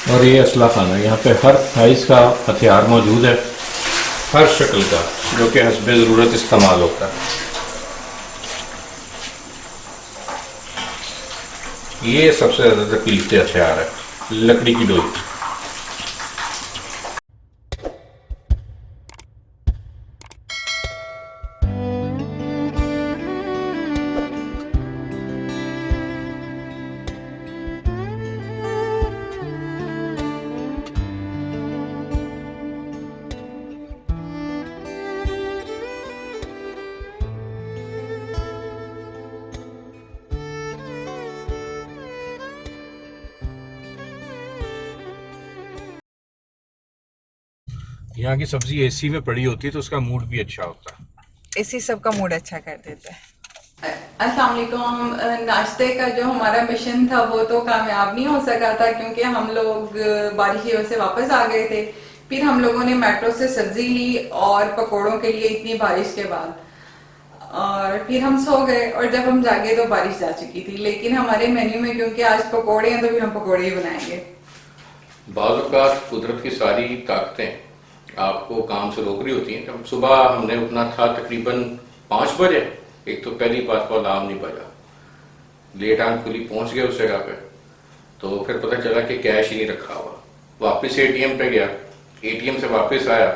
और ये असला खाना, यहाँ पे हर साइज़ का हथियार मौजूद है, हर शक्ल का, जो कि हस्बे ज़रूरत इस्तेमाल होता है। ये सबसे ज़्यादा कीमती हथियार है, लकड़ी की डोई। यहाँ की सब्जी एसी में पड़ी होती है तो उसका मूड भी अच्छा होता है। इसी सब का मूड अच्छा कर देता है। अस्सलाम वालेकुम। नाश्ते का जो हमारा मिशन था वो तो कामयाब नहीं हो सका था क्योंकि हम लोग बारिश की वजह से वापस आ गए थे। फिर हम लोगों ने मेट्रो से सब्जी ली और पकोड़ों के लिए इतनी बारिश के बाद, और फिर हम सो गए और जब हम जागे तो बारिश जा चुकी थी। लेकिन हमारे मेन्यू में क्योंकि आज पकोड़े हैं तो फिर हम पकोड़े ही बनाएंगे। बाज़ औक़ात कुदरत की सारी ताकतें आपको काम से रोक रही होती हैं। जब सुबह हमने उठना था तकरीबन 5 बजे, एक तो पहली बात को अलार्म नहीं बजा, लेट आंख खुली, पहुंच गए उस जगह पे, तो फिर पता चला कि कैश ही नहीं रखा हुआ। वापस एटीएम पे गया, एटीएम से वापस आया,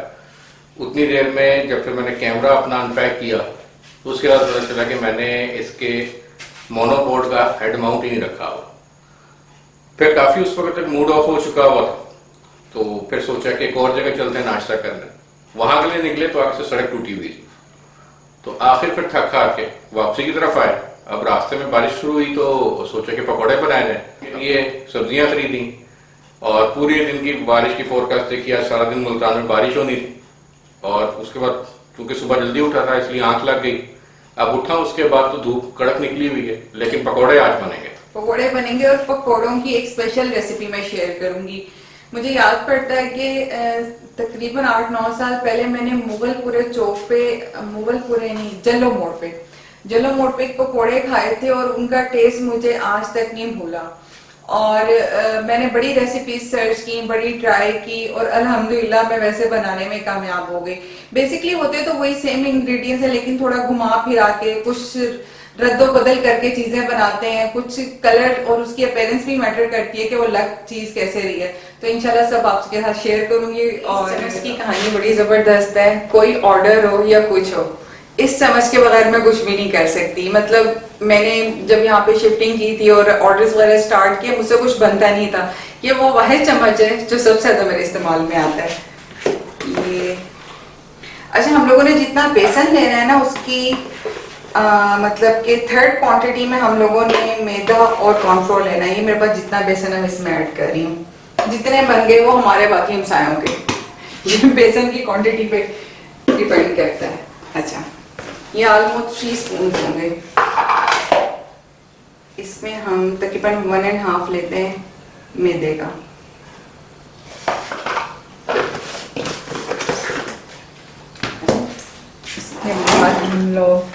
उतनी देर में जब फिर मैंने कैमरा अपना अनपैक किया तो उसके बाद पता चला कि मैंने इसके मोनोपोड का हेड माउंट ही नहीं रखा हुआ। फिर काफ़ी उस वक्त तक मूड ऑफ हो चुका हुआ था, तो फिर सोचा कि एक और जगह चलते हैं नाश्ता करने। वहां के लिए निकले तो आगे से सड़क टूटी हुई थी, तो आखिर फिर थक हार के वापसी की तरफ आए। अब रास्ते में बारिश शुरू हुई तो सोचा कि पकौड़े बनाए जाए, ये सब्जियां खरीदी और पूरे दिन की बारिश की फोरकास्ट देखी। आज सारा दिन मुल्तान में बारिश होनी थी और उसके बाद क्योंकि सुबह जल्दी उठा था इसलिए आंख लग गई। अब उठा उसके बाद तो धूप कड़क निकली हुई है, लेकिन पकौड़े आज बनेंगे। पकोड़े बनेंगे और पकोड़ों की एक स्पेशल रेसिपी मैं शेयर करूंगी। मुझे याद पड़ता है कि तकरीबन 8-9 साल पहले मैंने मुगलपुरे चौक पे, मुगलपुरे नहीं, जलो मोड़ पे पकोड़े खाए थे और उनका टेस्ट मुझे आज तक नहीं भूला। और मैंने बड़ी रेसिपी सर्च की, बड़ी ट्राई की और अल्हम्दुलिल्लाह मैं वैसे बनाने में कामयाब हो गई। बेसिकली होते तो वही सेम इंग्रेडिएंट्स है, लेकिन थोड़ा घुमा फिरा के, कुछ रद्दो बदल करके चीजें बनाते हैं। कुछ कलर और उसकी अपीयरेंस भी मैटर करती है कि वो अलग चीज कैसे रही है। तो इंशाल्लाह सब आपके साथ शेयर करूंगी। और इसकी कहानी बड़ी जबरदस्त है। कोई ऑर्डर हो या कुछ हो, इस समझ के बगैर मैं कुछ भी नहीं कर सकती। मतलब मैंने जब यहाँ पे शिफ्टिंग की थी और ऑर्डर्स वगैरह स्टार्ट किए, मुझसे कुछ बनता नहीं था। ये वो वाहिद चम्मच है जो सबसे ज्यादा मेरे इस्तेमाल में आता है। ये अच्छा, हम लोगों ने जितना बेसन लेना है ना उसकी मतलब कि 3rd क्वांटिटी में हम लोगों ने मैदा और कॉर्नफ्लोर लेना है। ये मेरे पास जितना बेसन है मैं इसमें ऐड कर रही हूँ। जितने बन गए वो हमारे बाकी हमसायों के, ये बेसन की क्वांटिटी पे डिपेंड करता है। अच्छा, ये ऑलमोस्ट 3 स्पून होंगे। इसमें हम तकरीबन 1.5 लेते हैं मैदे का। इसके बाद हम लोग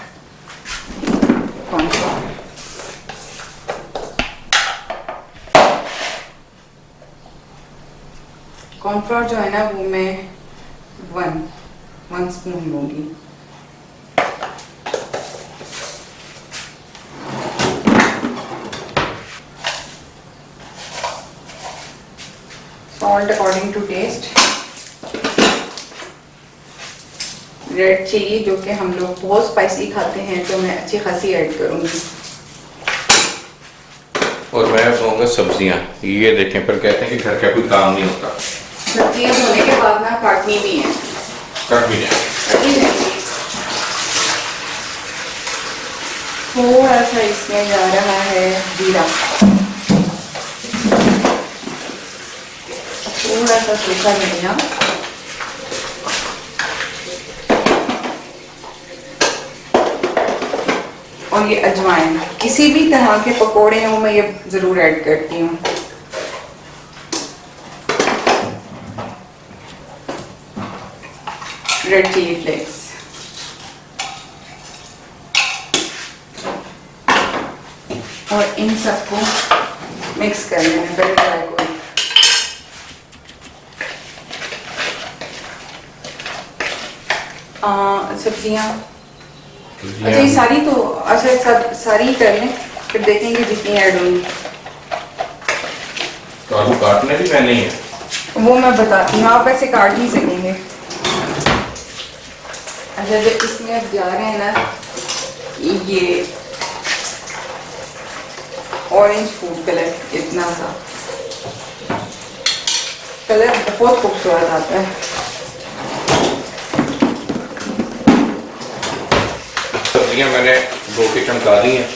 कॉर्नफ्लोर जो है ना वो मैं 1 स्पून लूंगी। Salt according to taste. Red chilli जो कि हम लोग बहुत स्पाइसी खाते हैं तो मैं अच्छी खासी ऐड करूंगी। और मैं कहूँगा सब्जियां, ये देखें, पर कहते हैं कि घर का कोई काम नहीं होता। सब्जियां धोने के बाद ना काटनी भी है, कट भी जाए। थोड़ा सा इसमें जा रहा है जीरा, थोड़ा सा सूखा धनिया, और ये अजवाइन। किसी भी तरह के पकोड़े हो मैं ये जरूर ऐड करती हूँ। रेड चिली फ्लेक्स, और इन सबको मिक्स कर लेना। पहले ट्राई करो। सब्जियां। अच्छा ये सारी तो अच्छा सब सारी ही कर लें, फिर देखेंगे जितनी ऐड होंगी। तो आलू काटने भी मैंने ही है, वो मैं बताती हूँ, आप ऐसे काट नहीं सकेंगे। अच्छा जब इसमें अब जा रहे हैं ना ये ऑरेंज फूड कलर, इतना सा कलर बहुत खूबसूरत आता है। सब्जियां मैंने 2 की चमका दी हैं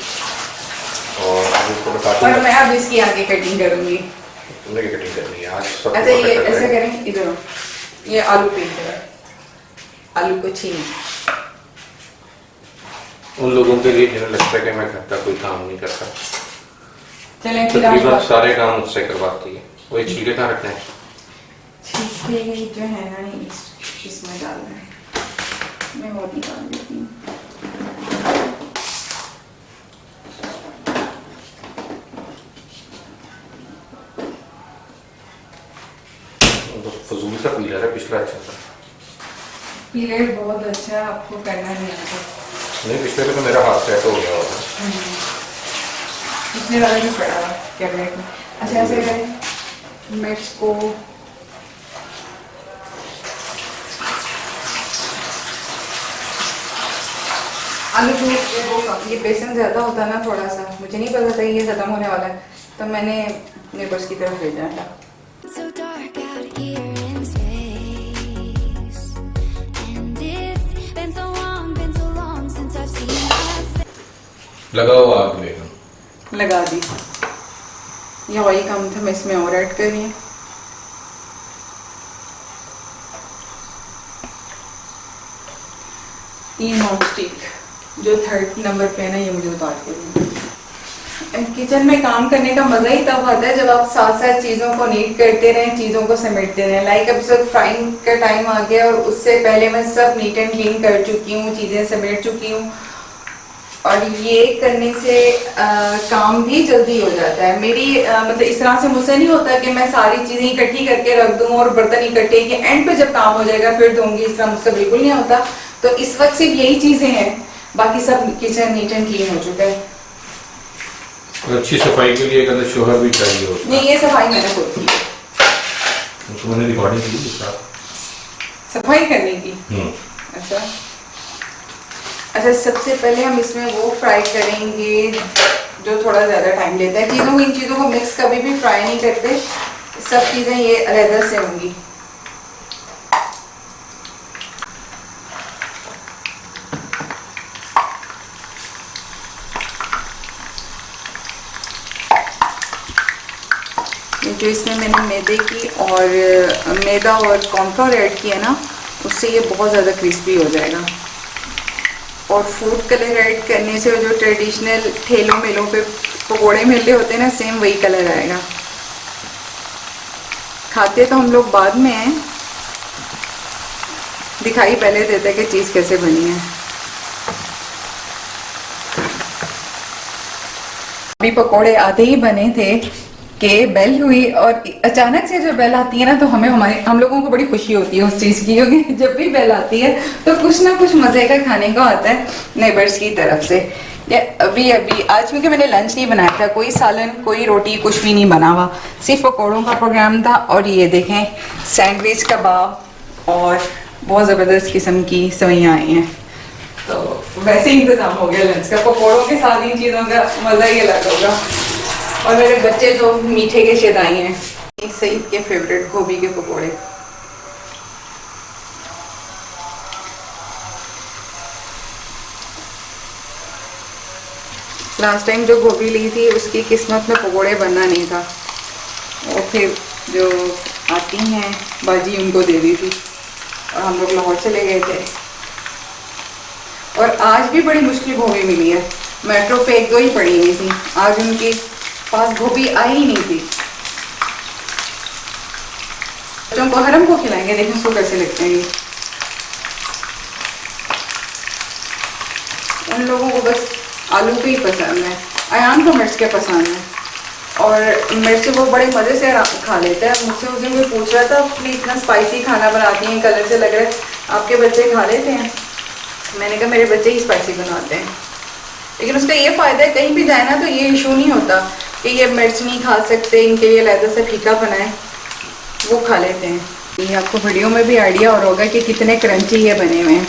और अभी इसको और काटूंगा। मैं अब इसकी आगे कटिंग करूंगी। तुमने क्या कटिंग करनी है आज? सब अच्छा ये पता चल ऐसे रहा है। करें, इधर ये आलू पीट करें, आलू को छीन। उन लोगों के लिए जिन्हें लगता है कि मैं घर का कोई काम नहीं करता, चलें फिर आज तकरीबन बात- सारे काम मुझसे करवाती है। वही छिलके कहाँ रखने हैं? छिलके जो है ना इसमें डालना है, मैं और निकाल देती हूँ। तो फजूल सा पीला है, पिछला अच्छा था। पीरियड बहुत अच्छा है, आपको करना नहीं आता। नहीं, पिछले पे तो मेरा हाथ सेट हो गया होगा। पिछले वाले में पड़ा हुआ कैबिनेट में। अच्छा ऐसे करें, मिर्च को आलू को ये बेसन ज़्यादा होता ना थोड़ा सा, मुझे नहीं पता था ये ख़त्म होने वाला है, तो मैंने नेबर्स की तरफ भेजा था। So dark out here in space, and it's been so long since I've seen your face. लगाओ आग बेगम। लगा दी। ये ऑयल कम था, मैं इसमें और ऐड कर रही हूँ। ये नॉन स्टिक जो 3rd नंबर पे है ना, ये मुझे उतार के दें। किचन में काम करने का मजा ही तब आता है जब आप साथ साथ चीज़ों को नीट करते रहें, चीज़ों को समेटते रहें। लाइक अब सब फ्राइंग का टाइम आ गया और उससे पहले मैं सब नीट एंड क्लीन कर चुकी हूँ, चीज़ें समेट चुकी हूँ, और ये करने से काम भी जल्दी हो जाता है। मेरी मतलब इस तरह से मुझसे नहीं होता कि मैं सारी चीज़ें इकट्ठी करके रख दूँ और बर्तन इकट्ठे कि एंड पे जब काम हो जाएगा फिर दूंगी, इस तरह मुझसे बिल्कुल नहीं होता। तो इस वक्त सिर्फ यही चीज़ें हैं, बाकी सब किचन नीट एंड क्लीन हो चुका है। और अच्छी सफाई के लिए एक शोहर भी चाहिए होता है। नहीं ये सफाई मैंने खुद की, तो मैंने रिकॉर्डिंग की इसका। सफाई करने की। अच्छा अच्छा, सबसे पहले हम इसमें वो फ्राई करेंगे जो थोड़ा ज़्यादा टाइम लेता है। चीज़ों को, इन चीज़ों को मिक्स कभी भी फ्राई नहीं करते, सब चीज़ें ये अलग से होंगी। जो इसमें मैंने मैदा और कॉर्नफ्लोर ऐड किया ना, उससे ये बहुत ज़्यादा क्रिस्पी हो जाएगा। और फूड कलर ऐड करने से जो ट्रेडिशनल ठेलों मेलों पे पकोड़े मिल रहे होते हैं ना, सेम वही कलर आएगा। खाते तो हम लोग बाद में हैं, दिखाई पहले देता है कि चीज़ कैसे बनी है। अभी पकोड़े आधे ही बने थे कि बेल हुई, और अचानक से जब बेल आती है ना तो हम लोगों को बड़ी खुशी होती है उस चीज़ की, क्योंकि जब भी बेल आती है तो कुछ ना कुछ मज़े का खाने का आता है नेबर्स की तरफ से। अभी आज क्योंकि मैंने लंच नहीं बनाया था, कोई सालन कोई रोटी कुछ भी नहीं बना हुआ, सिर्फ पकौड़ों का प्रोग्राम था। और ये देखें सैंडविच कबाब और बहुत ज़बरदस्त किस्म की सवैयाँ आई हैं, तो वैसे ही इंतज़ाम हो गया लंच का। पकौड़ों के साथ इन चीज़ों का मज़ा ही अलग होगा। और मेरे बच्चे तो मीठे के शेदाई हैं, सईद के फेवरेट गोभी के पकोड़े। लास्ट टाइम जो गोभी ली थी उसकी किस्मत में पकोड़े बनना नहीं था, और फिर जो आती हैं बाजी उनको दे दी थी, और हम लोग लाहौर चले गए थे। और आज भी बड़ी मुश्किल गोभी मिली है, मेट्रो पे 1-2 ही पड़ी हुई थी, आज उनके पास गोभी आई ही नहीं थी। बच्चों को हरम को खिलाएंगे, देखें उसको कैसे लगते हैं। उन लोगों को बस आलू के ही पसंद है, अयान को मिर्च के पसंद है, और मिर्च वो बड़े मज़े से खा लेते हैं। मुझसे उस दिन कोई पूछ रहा था, अपनी इतना स्पाइसी खाना बनाती हैं, कलर से लग रहा है आपके बच्चे खा लेते हैं? मैंने कहा मेरे बच्चे ही स्पाइसी बनाते हैं, लेकिन उसका ये फ़ायदा है कहीं भी जाए ना तो ये इशू नहीं होता कि ये मिर्च नहीं खा सकते, इनके लिए अलग से फीका बनाए, वो खा लेते हैं। ये आपको वीडियो में भी आइडिया और होगा कि कितने क्रंची ये बने हुए हैं।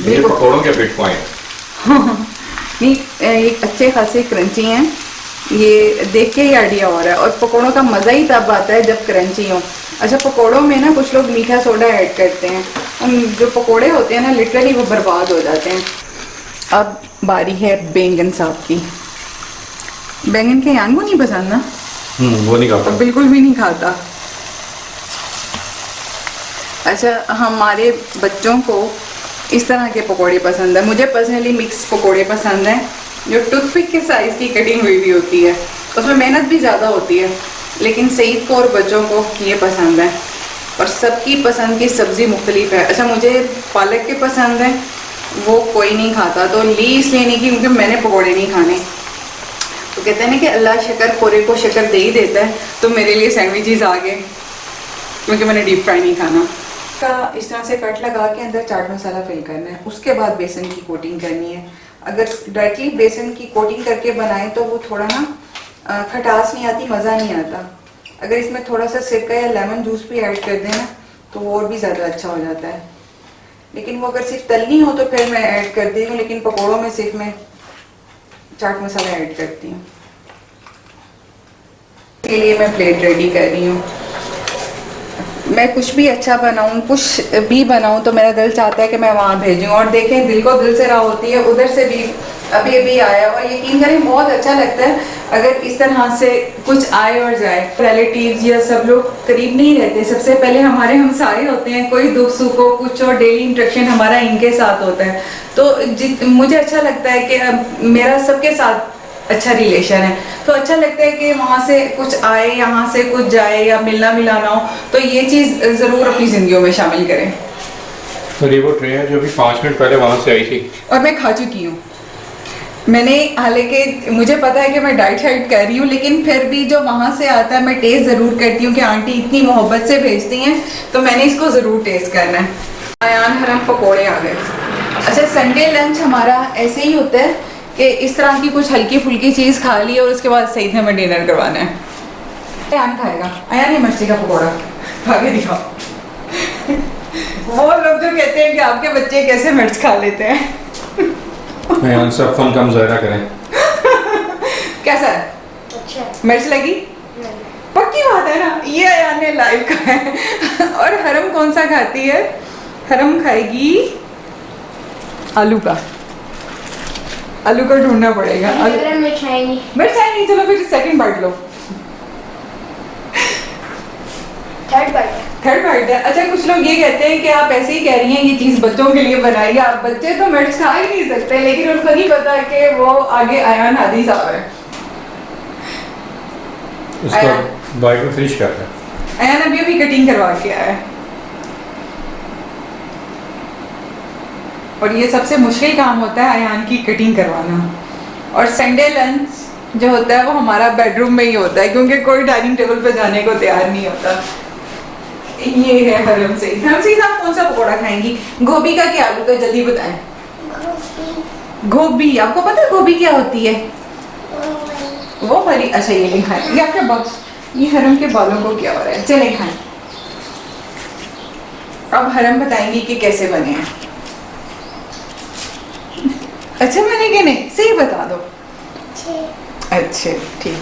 ये पकौड़ों के बिट पॉइंट नहीं, ये अच्छे खासे क्रंची हैं, ये देख के ही आइडिया हो रहा है। और पकौड़ों का मज़ा ही तब आता है जब क्रंची हो। अच्छा, पकौड़ों में ना कुछ लोग मीठा सोडा ऐड करते हैं, उन जो पकौड़े होते हैं ना लिटरली वो बर्बाद हो जाते हैं। अब बारी है बैंगन साहब की। बैंगन के यान को नहीं पसंद ना? वो नहीं खाता, बिल्कुल भी नहीं खाता। अच्छा, हमारे बच्चों को इस तरह के पकोड़े पसंद है। मुझे पर्सनली मिक्स पकोड़े पसंद हैं, जो टूथपिक के साइज़ की कटिंग हुई भी होती है, उसमें मेहनत भी ज़्यादा होती है, लेकिन सईद को और बच्चों को ये पसंद है। और सबकी पसंद की मुख्तलिफ है। अच्छा, मुझे पालक के पसंद है, वो कोई नहीं खाता, तो ली इसलिए नहीं क्योंकि मैंने पकोड़े नहीं खाने। तो कहते हैं ना कि अल्लाह शक्कर खोरे को शक्कर दे ही देता है, तो मेरे लिए सैंडविचेस आ गए क्योंकि मैंने डीप फ्राई नहीं खाना। का इस तरह से कट लगा के अंदर चाट मसाला फिल करना है, उसके बाद बेसन की कोटिंग करनी है। अगर डायरेक्टली बेसन की कोटिंग करके बनाएं तो वो थोड़ा ना खटास नहीं आती, मज़ा नहीं आता। अगर इसमें थोड़ा सा सिरका या लेमन जूस भी ऐड कर दें ना तो वो और भी ज़्यादा अच्छा हो जाता है। लेकिन वो अगर सिर्फ तलनी हो तो फिर मैं ऐड कर दी हूँ, लेकिन पकौड़ों में सिर्फ मैं चाट मसाला ऐड करती हूँ। के लिए मैं प्लेट रेडी कर रही हूँ। मैं कुछ भी अच्छा बनाऊँ, कुछ भी बनाऊँ तो मेरा दिल चाहता है कि मैं वहाँ भेजूँ। और देखें, दिल को दिल से राह होती है, उधर से भी अभी आया। और यकीन करें बहुत अच्छा लगता है अगर इस तरह से कुछ आए और जाए। रिलेटिव्स या सब लोग करीब नहीं रहते, सबसे पहले हमारे हमसाए होते हैं, कोई दुख सुख हो कुछ और डेली इंटरेक्शन हमारा इनके साथ होता है। तो मुझे अच्छा लगता है कि मेरा सबके साथ अच्छा रिलेशन है, तो अच्छा लगता है कि वहाँ से कुछ आए, यहाँ से कुछ जाए या मिलना मिलाना हो, तो ये चीज़ ज़रूर अपनी ज़िंदगियों में शामिल करें। और ये वो ट्रे है जो भी 5 मिनट पहले वहाँ से आई थी और मैं खा चुकी हूँ। मैंने, हालांकि मुझे पता है कि मैं डाइट शाइट कर रही हूँ, लेकिन फिर भी जो वहाँ से आता है मैं टेस्ट ज़रूर करती हूँ कि आंटी इतनी मोहब्बत से भेजती हैं तो मैंने इसको ज़रूर टेस्ट करना है। अयान हरम पकोड़े आ गए। अच्छा, संडे लंच हमारा ऐसे ही होता है कि इस तरह की कुछ हल्की फुल्की चीज़ खा ली और उसके बाद सईद ने हमें डिनर करवाना है। अयान खाएगा, अयान ये मछली का पकौड़ा खा के दिखाओ। वो लोग जो कहते हैं कि आपके बच्चे कैसे मिर्च खा लेते हैं। अयान सब फन का मुजाहरा करें। कैसा है? अच्छा, मिर्च लगी? पक्की बात है ना, ये अयान ने लाइव खाया है। और हरम कौन सा खाती है? हरम खाएगी आलू का। आलू का ढूंढना पड़ेगा। मिठाई नहीं। मिर्च नहीं, चलो फिर सेकंड बाइट लो। Third bite. थर्ड बाइट है। अच्छा, कुछ लोग ये कहते हैं कि आप ऐसे ही कह रही हैं ये चीज़ बच्चों के लिए बनाई है, आप बच्चे तो मिर्च खा ही नहीं सकते, लेकिन उनको नहीं पता कि वो आगे अयान हादी साहब है। उसको बाइट में फिनिश करते हैं। अयान अभी अभी कटिंग करवा के आया है। और ये सबसे मुश्किल काम होता है अयान की कटिंग करवाना। और संडे लंच जो होता है वो हमारा बेडरूम में ही होता है, क्योंकि कोई डाइनिंग टेबल पे जाने को तैयार नहीं होता। ये है हरम से। आप कौन सा पकौड़ा खाएंगी? गोभी का कि आलू का? जल्दी बताएं। गोभी, आपको पता है गोभी क्या होती है? वो वाली। अच्छा, ये नहीं खाएं। ये आपके बॉक्स, ये हरम के बालों को क्या हो रहा है? चले खाएं। अब हरम बताएंगी कि कैसे बने हैं। अच्छा मैंने कि नहीं, सही बता दो। अच्छे, ठीक।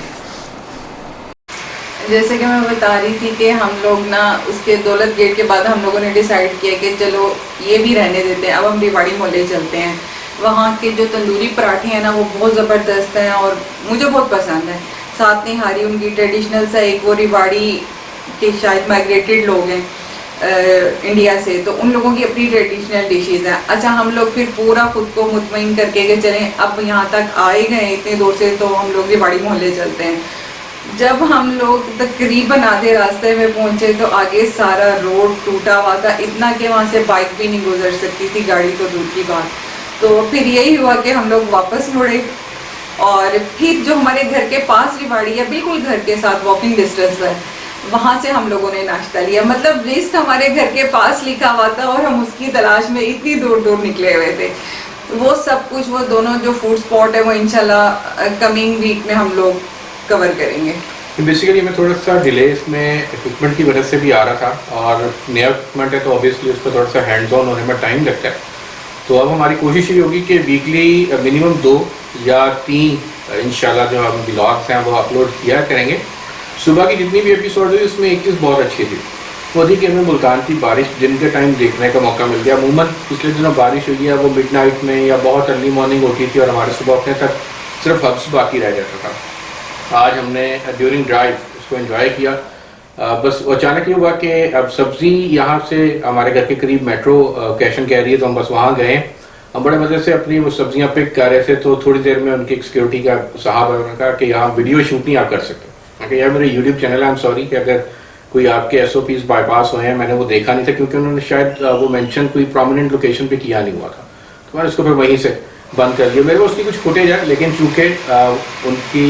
जैसे कि मैं बता रही थी कि हम लोग ना उसके दौलत गेट के बाद हम लोगों ने डिसाइड किया कि चलो ये भी रहने देते हैं, अब हम रिवाड़ी मोहल्ले चलते हैं। वहाँ के जो तंदूरी पराठे हैं ना वो बहुत ज़बरदस्त हैं और मुझे बहुत पसंद है। साथ में हारी उनकी ट्रेडिशनल सा एक वो रिवाड़ी के शायद माइग्रेटेड लोग हैं इंडिया से, तो उन लोगों की अपनी ट्रेडिशनल डिशेज़ हैं। अच्छा, हम लोग फिर पूरा खुद को मुतमईन करके कि चलें अब यहाँ तक आ ही गए इतने दूर से, तो हम लोग रिवाड़ी मोहल्ले चलते हैं। जब हम लोग तकरीबन आधे रास्ते में पहुँचे तो आगे सारा रोड टूटा हुआ था, इतना कि वहाँ से बाइक भी नहीं गुजर सकती थी, गाड़ी तो दूर की बात। तो फिर यही हुआ कि हम लोग वापस मुड़े और फिर जो हमारे घर के पास रिवाड़ी है बिल्कुल घर के साथ वॉकिंग डिस्टेंस पर, वहां से हम लोगों ने नाश्ता लिया। मतलब लिस्ट हमारे घर के पास लिखा हुआ था और हम उसकी तलाश में इतनी दूर दूर निकले हुए थे। वो सब कुछ, वो दोनों जो फूड स्पॉट है वो इंशाल्लाह कमिंग वीक में हम लोग कवर करेंगे। बेसिकली मैं थोड़ा सा डिले इसमें इक्विपमेंट की वजह से भी आ रहा था, और नया इक्विपमेंट है तो ऑब्वियसली उस पर थोड़ा सा हैंड्स ऑन होने में टाइम लगता है। तो अब हमारी कोशिश ये होगी कि वीकली मिनिमम 2 या 3 इंशाल्लाह जो हम ब्लॉग्स हैं वो अपलोड किया करेंगे। सुबह की जितनी भी एपिसोड हुई उसमें एक चीज़ बहुत अच्छी थी, वो थी कि हमें मुल्तान की बारिश दिन के टाइम देखने का मौका मिल गया। अमूमन पिछले दिनों बारिश हुई है वो मिडनाइट में या बहुत अर्ली मॉर्निंग होती थी और हमारे सुबह उठने तक सिर्फ हब्स बाकी रह जाता था। आज हमने ड्यूरिंग ड्राइव उसको एंजॉय किया। बस अचानक ये हुआ कि अब सब्ज़ी यहाँ से हमारे घर के करीब मेट्रो कैशन कह रही है, तो हम बस वहाँ गए। हम बड़े मज़े से अपनी वो सब्जियाँ पिक कर रहे थे, तो थोड़ी देर में उनकी सिक्योरिटी का साहब ने कहा कि यहाँ वीडियो शूट नहीं आप कर सकते। कि यार मेरे यूट्यूब चैनल है, आई एम सॉरी कि अगर कोई आपके SOPs बाईपास हुए हैं, मैंने वो देखा नहीं था क्योंकि उन्होंने शायद वो मेंशन कोई प्रोमिनेंट लोकेशन पे किया नहीं हुआ था, तो मैंने उसको फिर वहीं से बंद कर दिया। मेरे को उसकी कुछ फुटेज है, लेकिन चूँकि उनकी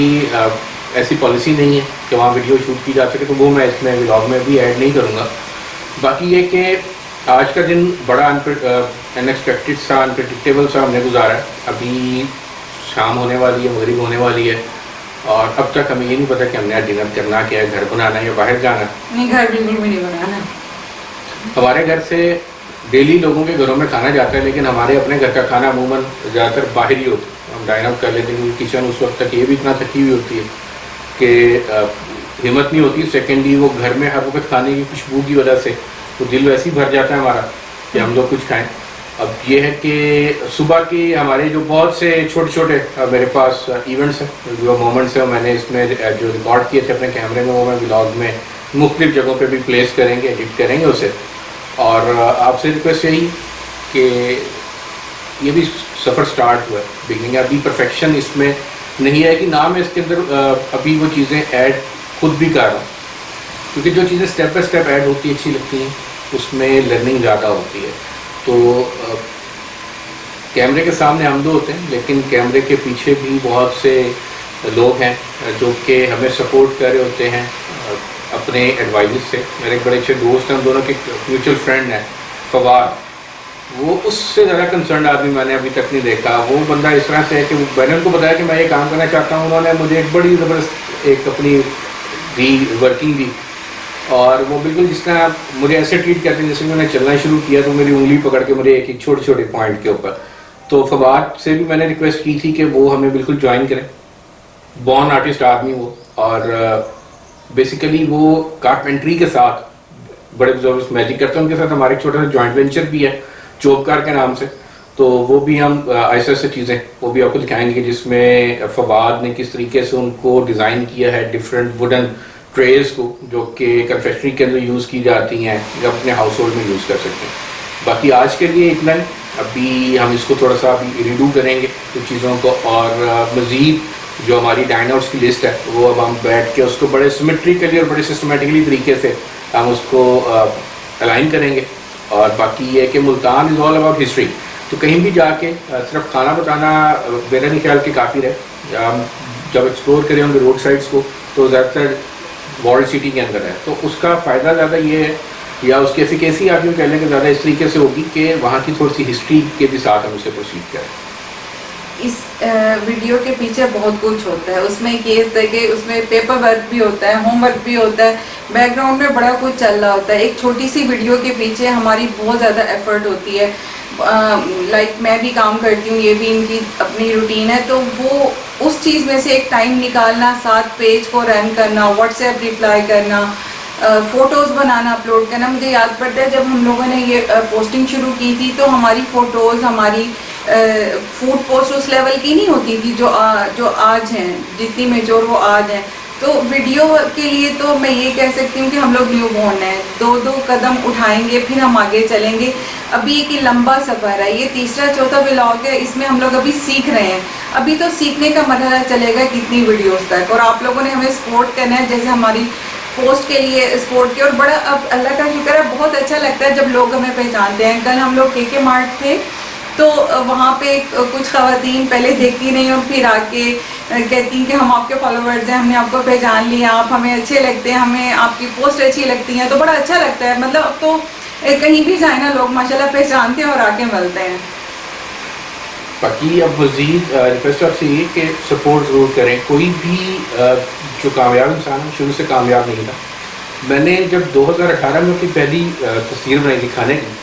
ऐसी पॉलिसी नहीं है कि वहाँ वीडियो शूट की जा सके, तो वो मैं इसमें व्लॉग में भी ऐड नहीं करूँगा। बाकी ये कि आज का दिन बड़ा अनएक्सपेक्टेड सा, अनप्रेडिक्टेबल सा हमने गुजारा है। अभी शाम होने वाली है, मगरिब होने वाली है, और अब तक हमें ये नहीं पता कि हमने डिनर करना क्या है, घर बनाना है या बाहर जाना है। नहीं, घर बिल्कुल भी नहीं बनाना। हमारे घर से डेली लोगों के घरों में खाना जाता है, लेकिन हमारे अपने घर का खाना अमूमन ज़्यादातर बाहर ही होता है। हम डाइन आउट कर लेते हैं क्योंकि किचन उस वक्त तक ये भी इतना थकी हुई होती है कि हिम्मत नहीं होती। सेकेंडली वो घर में हर वक्त खाने की खुशबू की वजह से तो दिल वैसे ही भर जाता है हमारा कि हम लोग कुछ खाएं। अब ये है कि सुबह की हमारे जो बहुत से छोटे छोटे मेरे पास इवेंट्स हैं, जो मोमेंट्स हैं, मैंने इसमें जो रिकॉर्ड किए थे अपने कैमरे में, वो मैं व्लॉग में मुख्तलिफ जगहों पे भी प्लेस करेंगे, एडिट करेंगे उसे। और आपसे रिक्वेस्ट यही कि ये भी सफ़र स्टार्ट हुआ है, बिगनिंग है, अभी परफेक्शन इसमें नहीं है कि ना मैं इसके अंदर अभी वो चीज़ें ऐड खुद भी कर रहा हूँ, क्योंकि जो चीज़ें स्टेप बाय स्टेप ऐड होती अच्छी लगती हैं, उसमें लर्निंग ज़्यादा होती है। तो कैमरे के सामने हम दो होते हैं, लेकिन कैमरे के पीछे भी बहुत से लोग हैं जो कि हमें सपोर्ट कर रहे होते हैं अपने एडवाइस से। मेरे एक बड़े अच्छे दोस्त हैं, हम दोनों के म्यूचुअल फ्रेंड हैं फवाद, वो उससे ज़्यादा कंसर्न आदमी मैंने अभी तक नहीं देखा। वो बंदा इस तरह से है कि मैंने उनको बताया कि मैं ये काम करना चाहता हूँ, उन्होंने मुझे एक बड़ी ज़बरदस्त एक अपनी दी वर्किंग दी, और वो बिल्कुल जिस तरह मुझे ऐसे ट्रीट करते हैं जैसे मैंने चलना शुरू किया तो मेरी उंगली पकड़ के मुझे एक एक छोटे छोटे पॉइंट के ऊपर। तो फवाद से भी मैंने रिक्वेस्ट की थी कि वो हमें बिल्कुल ज्वाइन करें। बॉर्न आर्टिस्ट आदमी वो, और बेसिकली वो कारपेंट्री के साथ बड़े ज़बरदस्त मैजिक करते हैं। उनके साथ हमारे एक छोटा सा जॉइंट वेंचर भी है चोपकार के नाम से, तो वो भी हम ऐसे ऐसे चीज़ें वो भी आपको दिखाएंगे जिसमें फवाद ने किस तरीके से उनको डिज़ाइन किया है डिफरेंट वुडन ट्रेज को, जो कि कन्फेक्शनरी के अंदर यूज़ की जाती हैं या अपने हाउस होल्ड में यूज़ कर सकते हैं। बाकी आज के लिए इतना ही। अभी हम इसको थोड़ा सा अभी रिडू करेंगे कुछ चीज़ों को, और मज़ीद जो हमारी डाइन आउट्स की लिस्ट है वो अब हम बैठ के उसको बड़े सिमेट्रिकली और बड़े सिस्टमेटिकली तरीके से हम उसको अलाइन करेंगे। और बाकी ये कि Multan is all about history, तो कहीं भी जाके सिर्फ खाना बताना मेरा नहीं ख्याल कि काफ़ी रहे। हम जब एक्सप्लोर करें होंगे रोड साइड्स को तो ज़्यादातर वर्ल्ड सिटी के अंदर है, तो उसका फ़ायदा ज़्यादा ये है, या उसकी एफिकेसी आप यूँ कह लें कि ज़्यादा इस तरीके से होगी कि वहाँ की थोड़ी सी हिस्ट्री के भी साथ हम उसे प्रोसीड करें। इस वीडियो के पीछे बहुत कुछ होता है। उसमें ये होता है कि उसमें पेपर वर्क भी होता है, होमवर्क भी होता है, बैकग्राउंड में बड़ा कुछ चल रहा होता है। एक छोटी सी वीडियो के पीछे हमारी बहुत ज़्यादा एफर्ट होती है। लाइक मैं भी काम करती हूँ, ये भी इनकी अपनी रूटीन है, तो वो उस चीज़ में से एक टाइम निकालना, 7 पेज को रन करना, व्हाट्सएप रिप्लाई करना, फ़ोटोज़ बनाना, अपलोड करना। मुझे याद पड़ता है जब हम लोगों ने ये पोस्टिंग शुरू की थी तो हमारी फ़ोटोज़, हमारी फूड पोस्ट उस लेवल की नहीं होती थी जो आज हैं, जितनी मेजोर वो आज हैं। तो वीडियो के लिए तो मैं ये कह सकती हूँ कि हम लोग न्यू बॉर्न हैं, 2-2 कदम उठाएंगे फिर हम आगे चलेंगे। अभी एक लंबा सफ़र है, ये तीसरा चौथा व्लॉग है, इसमें हम लोग अभी सीख रहे हैं। अभी तो सीखने का मरहला चलेगा कितनी वीडियोस तक, और आप लोगों ने हमें सपोर्ट करना है जैसे हमारी पोस्ट के लिए सपोर्ट किया। और बड़ा अब अल्लाह का शुक्र है, बहुत अच्छा लगता है जब लोग हमें पहचानते हैं। कल हम लोग KK मार्ट थे तो वहाँ पे कुछ ख़वातीन पहले देखती नहीं और फिर आके कहती हैं कि हम आपके फॉलोवर्स हैं, हमने आपको पहचान लिया, आप हमें अच्छे लगते हैं, हमें आपकी पोस्ट अच्छी लगती हैं, तो बड़ा अच्छा लगता है। मतलब अब तो कहीं भी जाए ना लोग माशाल्लाह पहचानते हैं और आके मिलते हैं। बाकी अब मज़ीद रिक्वेस्ट आपसे ये कि सपोर्ट ज़रूर करें। कोई भी जो कामयाब इंसान है शुरू से कामयाब नहीं था। मैंने जब 2018 में अपनी पहली तस्वीर बनाई थी खाने की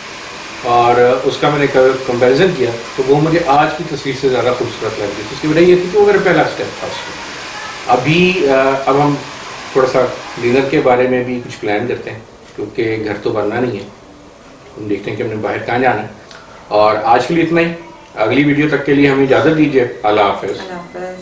और उसका मैंने कंपैरिजन किया तो वो मुझे आज की तस्वीर से ज़्यादा खूबसूरत लग रही थी। उसकी वजह ये थी कि वो मेरा पहला स्टेप था उसमें। अभी अब हम थोड़ा सा डिनर के बारे में भी कुछ प्लान करते हैं क्योंकि घर तो बनना नहीं है, हम देखते हैं कि हमने बाहर कहाँ जाना है। और आज के लिए इतना ही। अगली वीडियो तक के लिए हमें इजाज़त दीजिए। अल्लाह हाफ़िज़। अल्लाह हाफ़िज़।